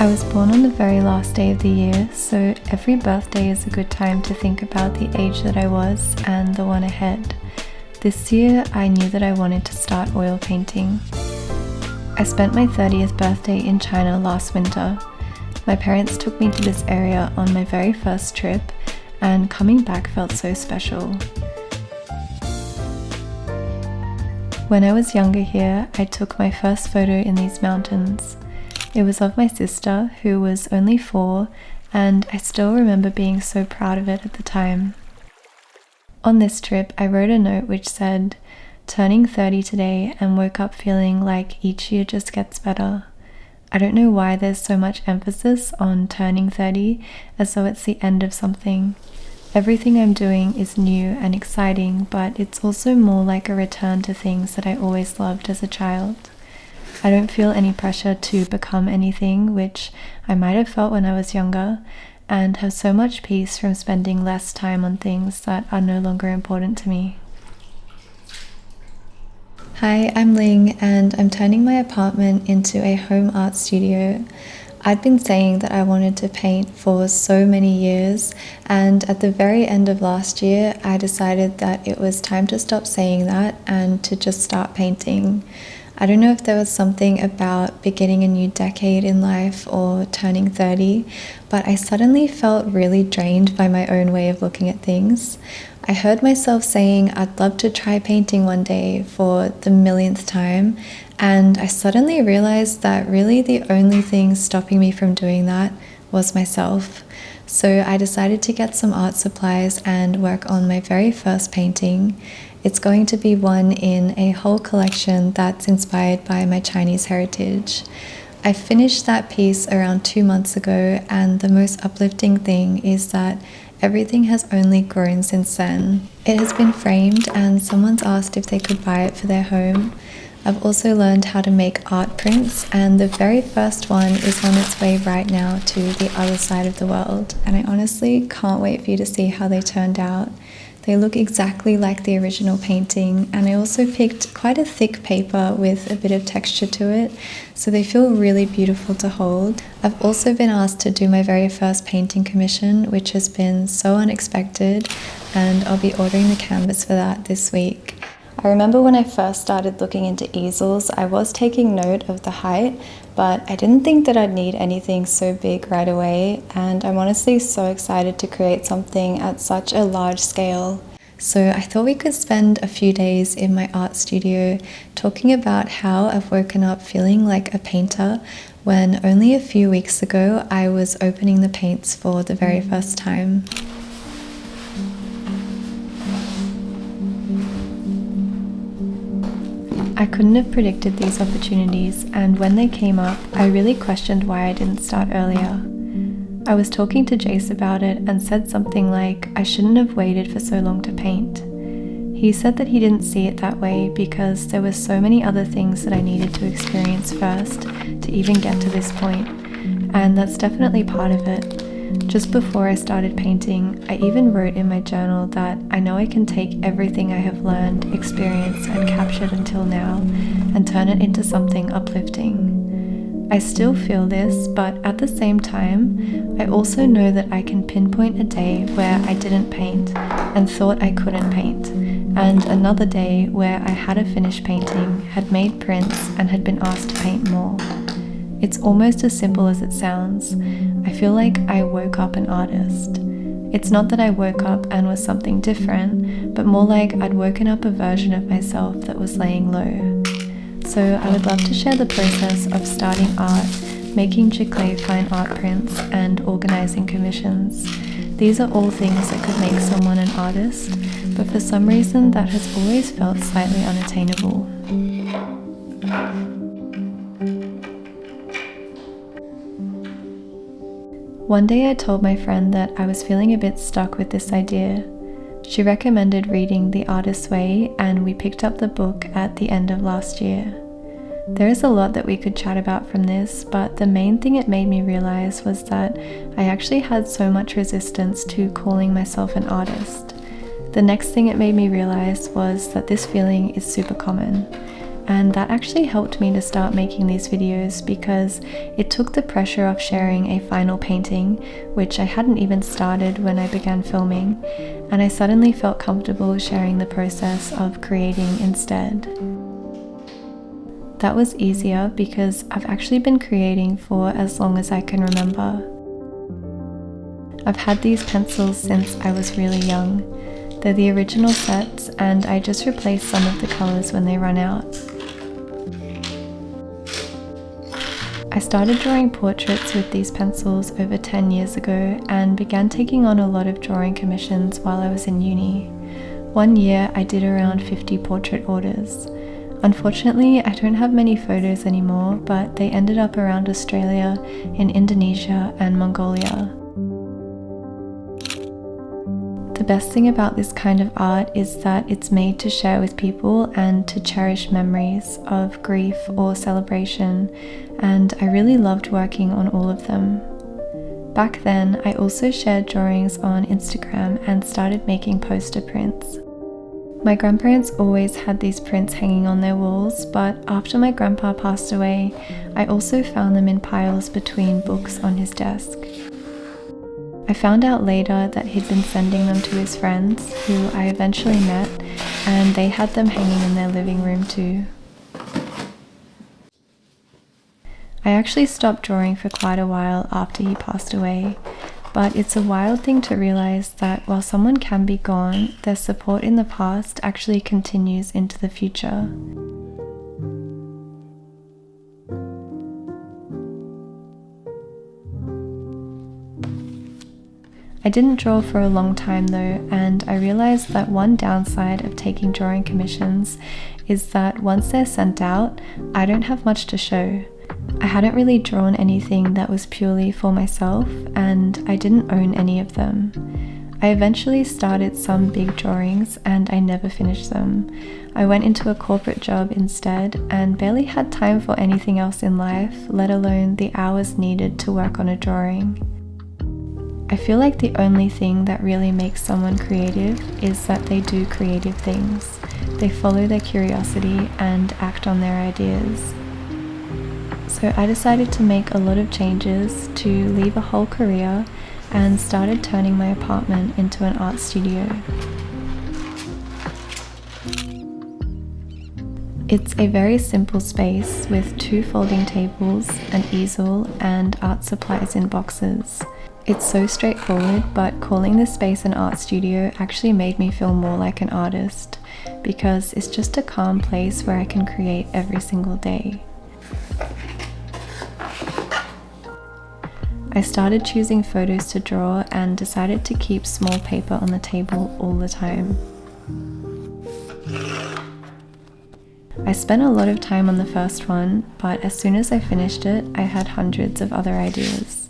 I was born on the very last day of the year, so every birthday is a good time to think about the age that I was and the one ahead. This year, I knew that I wanted to start oil painting. I spent my 30th birthday in China last winter. My parents took me to this area on my very first trip, and coming back felt so special. When I was younger here, I took my first photo in these mountains. It was of my sister, who was only 4, and I still remember being so proud of it at the time. On this trip, I wrote a note which said, "Turning 30 today and woke up feeling like each year just gets better." I don't know why there's so much emphasis on turning 30 as though it's the end of something. Everything I'm doing is new and exciting, but it's also more like a return to things that I always loved as a child. I don't feel any pressure to become anything, which I might have felt when I was younger, and have so much peace from spending less time on things that are no longer important to me. Hi, I'm Ling, and I'm turning my apartment into a home art studio. I'd been saying that I wanted to paint for so many years, and at the very end of last year, I decided that it was time to stop saying that and to just start painting. I don't know if there was something about beginning a new decade in life or turning 30, but I suddenly felt really drained by my own way of looking at things. I heard myself saying I'd love to try painting one day for the millionth time, and I suddenly realized that really the only thing stopping me from doing that was myself. So I decided to get some art supplies and work on my very first painting. It's going to be one in a whole collection that's inspired by my Chinese heritage. I finished that piece around 2 months ago, and the most uplifting thing is that everything has only grown since then. It has been framed and someone's asked if they could buy it for their home. I've also learned how to make art prints, and the very first one is on its way right now to the other side of the world, and I honestly can't wait for you to see how they turned out. They look exactly like the original painting, and I also picked quite a thick paper with a bit of texture to it, so they feel really beautiful to hold. I've also been asked to do my very first painting commission, which has been so unexpected, and I'll be ordering the canvas for that this week. I remember when I first started looking into easels, I was taking note of the height, but I didn't think that I'd need anything so big right away, and I'm honestly so excited to create something at such a large scale. So I thought we could spend a few days in my art studio talking about how I've woken up feeling like a painter when only a few weeks ago I was opening the paints for the very first time. I couldn't have predicted these opportunities, and when they came up, I really questioned why I didn't start earlier. I was talking to Jace about it and said something like I shouldn't have waited for so long to paint. He said that he didn't see it that way because there were so many other things that I needed to experience first to even get to this point, and that's definitely part of it. Just before I started painting, I even wrote in my journal that I know I can take everything I have learned, experienced, and captured until now and turn it into something uplifting. I still feel this, but at the same time, I also know that I can pinpoint a day where I didn't paint and thought I couldn't paint, and another day where I had a finished painting, had made prints, and had been asked to paint more. It's almost as simple as it sounds. I feel like I woke up an artist. It's not that I woke up and was something different, but more like I'd woken up a version of myself that was laying low. So I would love to share the process of starting art, making GICLÉE fine art prints, and organizing commissions. These are all things that could make someone an artist, but for some reason that has always felt slightly unattainable. One day I told my friend that I was feeling a bit stuck with this idea. She recommended reading The Artist's Way, and we picked up the book at the end of last year. There is a lot that we could chat about from this, but the main thing it made me realize was that I actually had so much resistance to calling myself an artist. The next thing it made me realize was that this feeling is super common, and that actually helped me to start making these videos because it took the pressure off sharing a final painting, which I hadn't even started when I began filming, and I suddenly felt comfortable sharing the process of creating instead. That was easier because I've actually been creating for as long as I can remember. I've had these pencils since I was really young. They're the original sets, and I just replace some of the colours when they run out. I started drawing portraits with these pencils over 10 years ago and began taking on a lot of drawing commissions while I was in uni. One year I did around 50 portrait orders. Unfortunately, I don't have many photos anymore, but they ended up around Australia, in Indonesia and Mongolia. The best thing about this kind of art is that it's made to share with people and to cherish memories of grief or celebration, and I really loved working on all of them. Back then, I also shared drawings on Instagram and started making poster prints. My grandparents always had these prints hanging on their walls, but after my grandpa passed away, I also found them in piles between books on his desk. I found out later that he'd been sending them to his friends, who I eventually met, and they had them hanging in their living room too. I actually stopped drawing for quite a while after he passed away, but it's a wild thing to realize that while someone can be gone, their support in the past actually continues into the future. I didn't draw for a long time though, and I realized that one downside of taking drawing commissions is that once they're sent out, I don't have much to show. I hadn't really drawn anything that was purely for myself, and I didn't own any of them. I eventually started some big drawings and I never finished them. I went into a corporate job instead and barely had time for anything else in life, let alone the hours needed to work on a drawing. I feel like the only thing that really makes someone creative is that they do creative things. They follow their curiosity and act on their ideas. So I decided to make a lot of changes, to leave a whole career, and started turning my apartment into an art studio. It's a very simple space with 2 folding tables, an easel, and art supplies in boxes. It's so straightforward, but calling this space an art studio actually made me feel more like an artist, because it's just a calm place where I can create every single day. I started choosing photos to draw and decided to keep small paper on the table all the time. I spent a lot of time on the first one, but as soon as I finished it, I had hundreds of other ideas.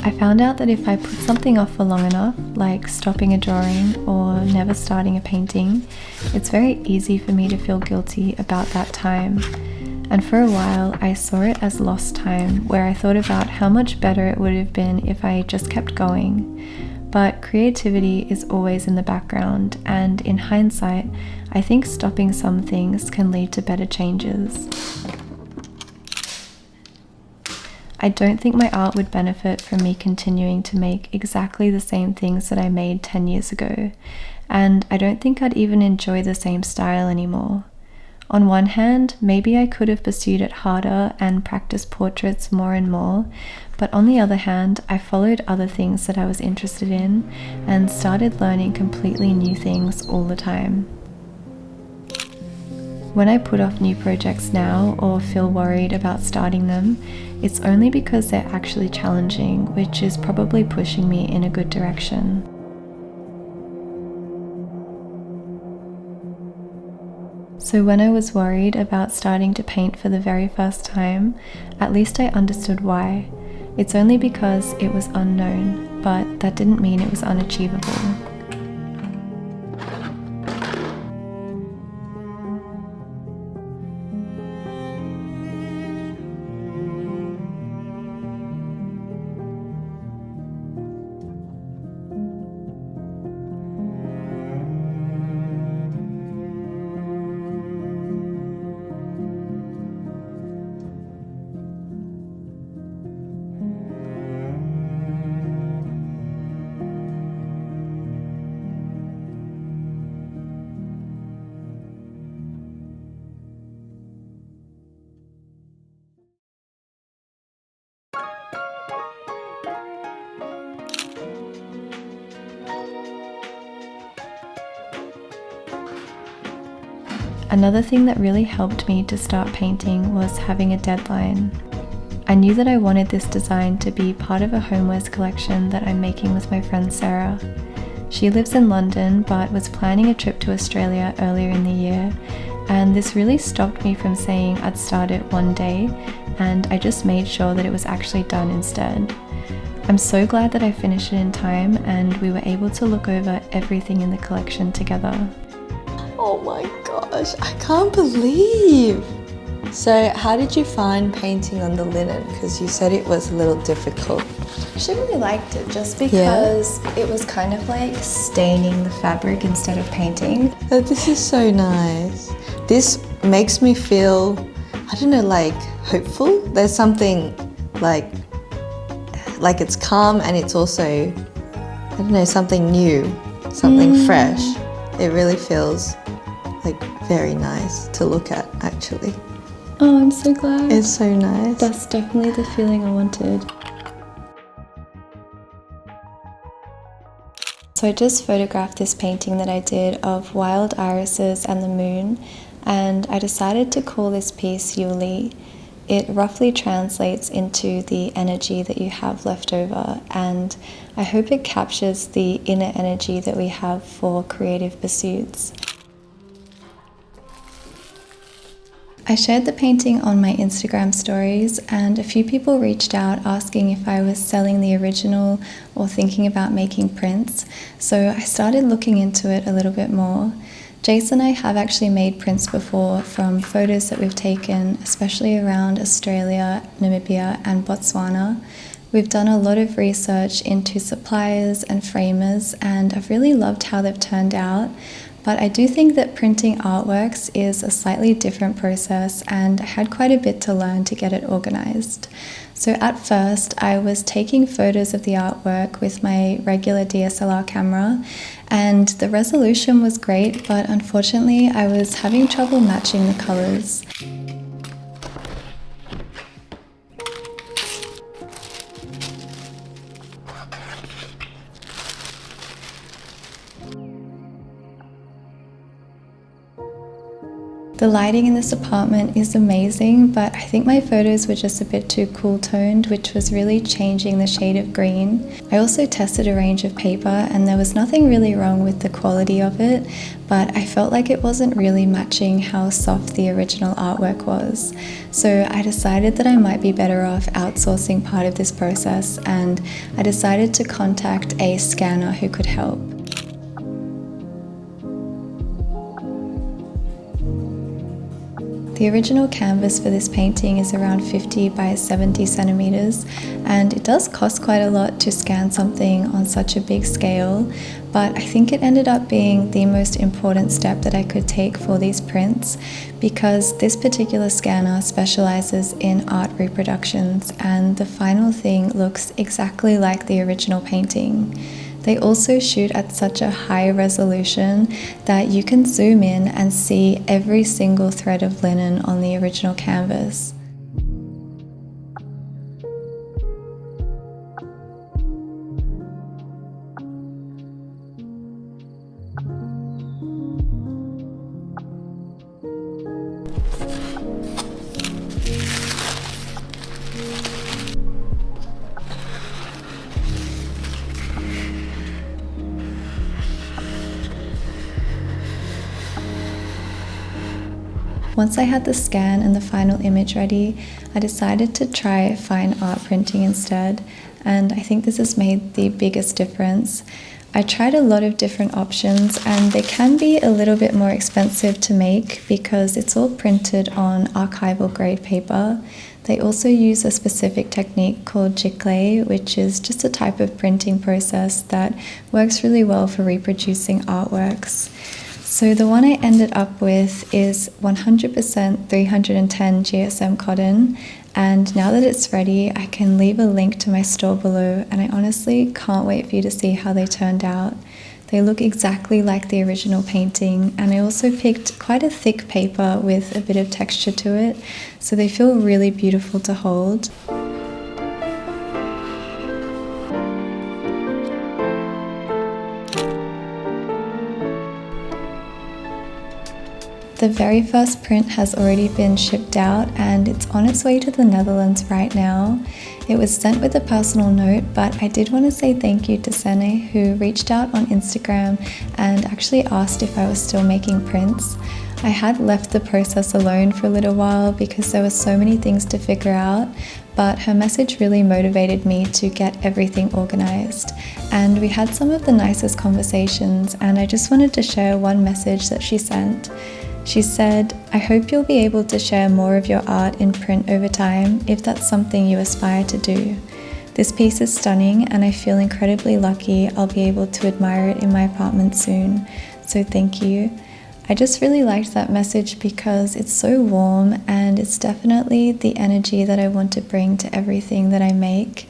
I found out that if I put something off for long enough, like stopping a drawing or never starting a painting, it's very easy for me to feel guilty about that time. And for a while, I saw it as lost time, where I thought about how much better it would have been if I just kept going. But creativity is always in the background, and in hindsight, I think stopping some things can lead to better changes. I don't think my art would benefit from me continuing to make exactly the same things that I made 10 years ago, and I don't think I'd even enjoy the same style anymore. On one hand, maybe I could have pursued it harder and practiced portraits more and more, but on the other hand, I followed other things that I was interested in and started learning completely new things all the time. When I put off new projects now or feel worried about starting them, it's only because they're actually challenging, which is probably pushing me in a good direction. So when I was worried about starting to paint for the very first time, at least I understood why. It's only because it was unknown, but that didn't mean it was unachievable. Another thing that really helped me to start painting was having a deadline. I knew that I wanted this design to be part of a homewares collection that I'm making with my friend Sarah. She lives in London but was planning a trip to Australia earlier in the year, and this really stopped me from saying I'd start it one day, and I just made sure that it was actually done instead. I'm so glad that I finished it in time and we were able to look over everything in the collection together. Oh my gosh, I can't believe! So how did you find painting on the linen? Because you said it was a little difficult. She really liked it just because it was kind of like staining the fabric instead of painting. Oh, this is so nice. This makes me feel, I don't know, like hopeful. There's something like it's calm, and it's also, I don't know, something new, something fresh. It really feels like very nice to look at, actually. Oh, I'm so glad. It's so nice. That's definitely the feeling I wanted. So I just photographed this painting that I did of wild irises and the moon, and I decided to call this piece Yuli. It roughly translates into the energy that you have left over, and I hope it captures the inner energy that we have for creative pursuits. I shared the painting on my Instagram stories, and a few people reached out asking if I was selling the original or thinking about making prints, so I started looking into it a little bit more. Jace and I have actually made prints before from photos that we've taken, especially around Australia, Namibia and Botswana. We've done a lot of research into suppliers and framers, and I've really loved how they've turned out. But I do think that printing artworks is a slightly different process, and I had quite a bit to learn to get it organized. So at first I was taking photos of the artwork with my regular DSLR camera, and the resolution was great, but unfortunately I was having trouble matching the colors. The lighting in this apartment is amazing, but I think my photos were just a bit too cool toned, which was really changing the shade of green. I also tested a range of paper and there was nothing really wrong with the quality of it, but I felt like it wasn't really matching how soft the original artwork was. So I decided that I might be better off outsourcing part of this process, and I decided to contact a scanner who could help. The original canvas for this painting is around 50 by 70 centimeters, and it does cost quite a lot to scan something on such a big scale, but I think it ended up being the most important step that I could take for these prints, because this particular scanner specializes in art reproductions, and the final thing looks exactly like the original painting. They also shoot at such a high resolution that you can zoom in and see every single thread of linen on the original canvas. Once I had the scan and the final image ready, I decided to try fine art printing instead, and I think this has made the biggest difference. I tried a lot of different options, and they can be a little bit more expensive to make because it's all printed on archival grade paper. They also use a specific technique called GICLÉE, which is just a type of printing process that works really well for reproducing artworks. So the one I ended up with is 100% 310 GSM cotton, and now that it's ready, I can leave a link to my store below, and I honestly can't wait for you to see how they turned out. They look exactly like the original painting, and I also picked quite a thick paper with a bit of texture to it, so they feel really beautiful to hold. The very first print has already been shipped out and it's on its way to the Netherlands right now. It was sent with a personal note, but I did want to say thank you to Sene, who reached out on Instagram and actually asked if I was still making prints. I had left the process alone for a little while because there were so many things to figure out, but her message really motivated me to get everything organized. And we had some of the nicest conversations, and I just wanted to share one message that she sent. She said, "I hope you'll be able to share more of your art in print over time if that's something you aspire to do. This piece is stunning and I feel incredibly lucky I'll be able to admire it in my apartment soon, so thank you." I just really liked that message because it's so warm and it's definitely the energy that I want to bring to everything that I make.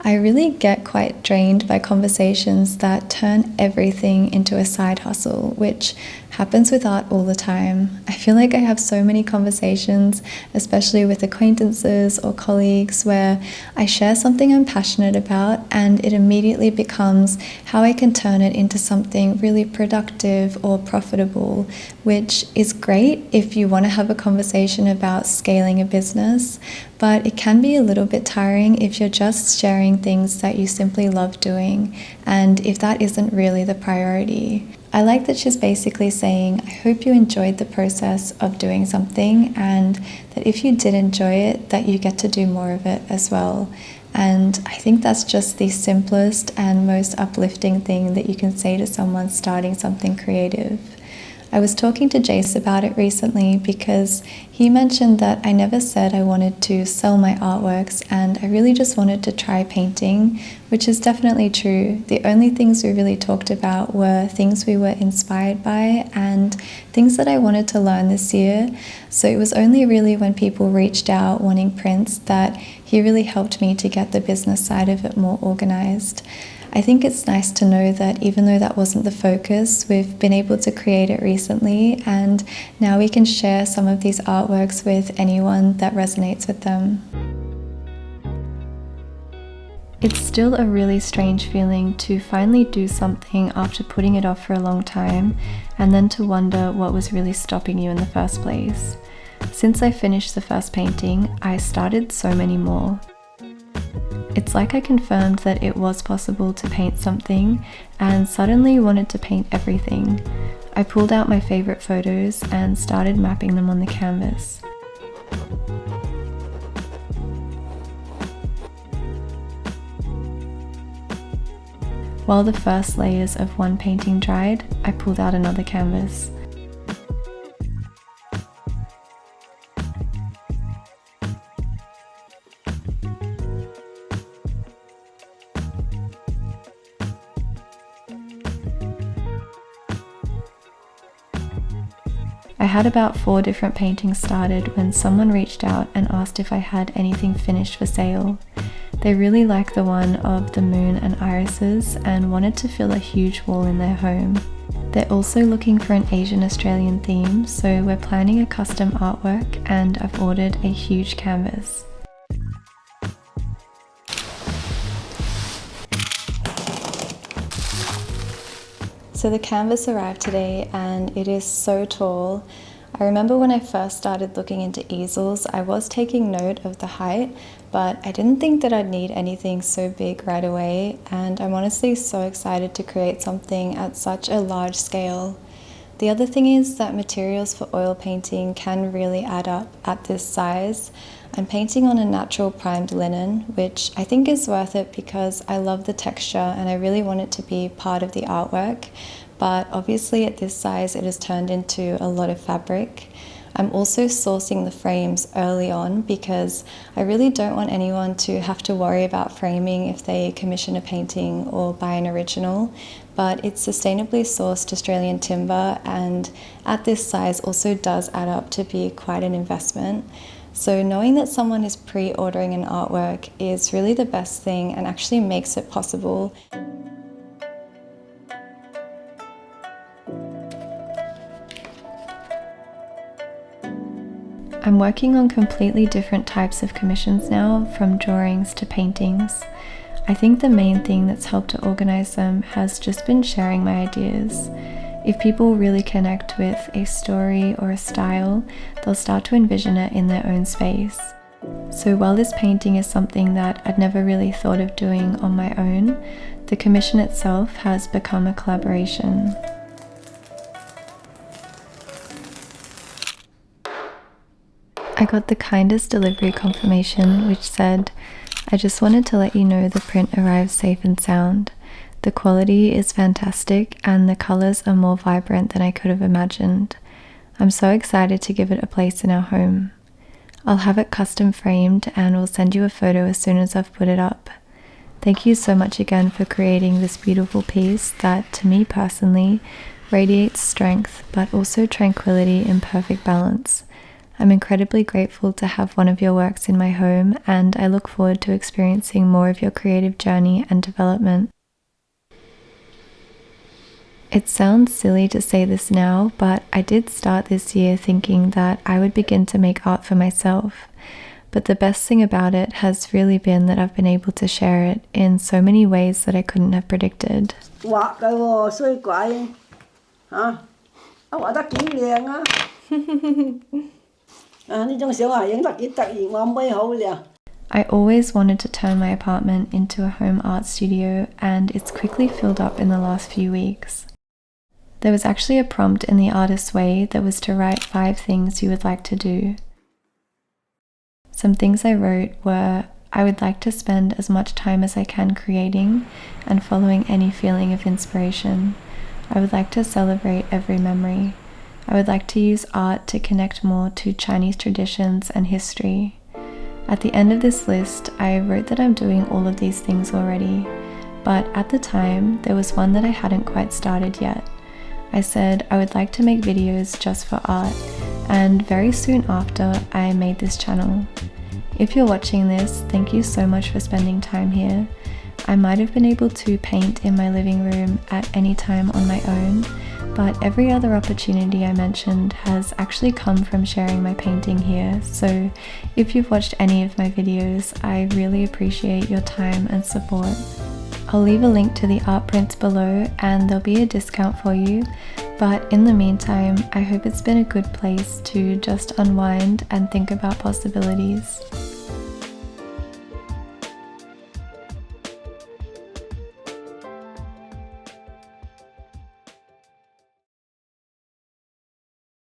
I really get quite drained by conversations that turn everything into a side hustle, which happens with art all the time. I feel like I have so many conversations, especially with acquaintances or colleagues, where I share something I'm passionate about and it immediately becomes how I can turn it into something really productive or profitable, which is great if you want to have a conversation about scaling a business, but it can be a little bit tiring if you're just sharing things that you simply love doing, and if that isn't really the priority. I like that she's basically saying, I hope you enjoyed the process of doing something, and that if you did enjoy it, that you get to do more of it as well. And I think that's just the simplest and most uplifting thing that you can say to someone starting something creative. I was talking to Jace about it recently because he mentioned that I never said I wanted to sell my artworks and I really just wanted to try painting, which is definitely true. The only things we really talked about were things we were inspired by and things that I wanted to learn this year. So it was only really when people reached out wanting prints that he really helped me to get the business side of it more organized. I think it's nice to know that even though that wasn't the focus, we've been able to create it recently, and now we can share some of these artworks with anyone that resonates with them. It's still a really strange feeling to finally do something after putting it off for a long time, and then to wonder what was really stopping you in the first place. Since I finished the first painting, I started so many more. It's like I confirmed that it was possible to paint something and suddenly wanted to paint everything. I pulled out my favorite photos and started mapping them on the canvas. While the first layers of one painting dried, I pulled out another canvas. I had about 4 different paintings started when someone reached out and asked if I had anything finished for sale. They really liked the one of the moon and irises and wanted to fill a huge wall in their home. They're also looking for an Asian Australian theme, so we're planning a custom artwork and I've ordered a huge canvas. So the canvas arrived today and it is so tall. I remember when I first started looking into easels, I was taking note of the height, but I didn't think that I'd need anything so big right away, and I'm honestly so excited to create something at such a large scale. The other thing is that materials for oil painting can really add up at this size. I'm painting on a natural primed linen, which I think is worth it because I love the texture and I really want it to be part of the artwork. But obviously at this size it has turned into a lot of fabric. I'm also sourcing the frames early on because I really don't want anyone to have to worry about framing if they commission a painting or buy an original. But it's sustainably sourced Australian timber, and at this size also does add up to be quite an investment. So knowing that someone is pre-ordering an artwork is really the best thing and actually makes it possible. I'm working on completely different types of commissions now, from drawings to paintings. I think the main thing that's helped to organize them has just been sharing my ideas. If people really connect with a story or a style, they'll start to envision it in their own space. So while this painting is something that I'd never really thought of doing on my own, the commission itself has become a collaboration. I got the kindest delivery confirmation which said, "I just wanted to let you know the print arrived safe and sound. The quality is fantastic and the colours are more vibrant than I could have imagined. I'm so excited to give it a place in our home. I'll have it custom framed and will send you a photo as soon as I've put it up. Thank you so much again for creating this beautiful piece that, to me personally, radiates strength but also tranquility in perfect balance. I'm incredibly grateful to have one of your works in my home, and I look forward to experiencing more of your creative journey and development." It sounds silly to say this now, but I did start this year thinking that I would begin to make art for myself. But the best thing about it has really been that I've been able to share it in so many ways that I couldn't have predicted. 畫㗎喎，衰鬼嚇！畫得幾靚啊！呢張相啊影得幾得意，我妹好靚。I always wanted to turn my apartment into a home art studio, and it's quickly filled up in the last few weeks. There was actually a prompt in the artist's way that was to write 5 things you would like to do. Some things I wrote were, I would like to spend as much time as I can creating and following any feeling of inspiration. I would like to celebrate every memory. I would like to use art to connect more to Chinese traditions and history. At the end of this list, I wrote that I'm doing all of these things already, but at the time, there was one that I hadn't quite started yet. I said I would like to make videos just for art, and very soon after, I made this channel. If you're watching this, thank you so much for spending time here. I might have been able to paint in my living room at any time on my own, but every other opportunity I mentioned has actually come from sharing my painting here, so if you've watched any of my videos, I really appreciate your time and support. I'll leave a link to the art prints below and there'll be a discount for you, but in the meantime, I hope it's been a good place to just unwind and think about possibilities.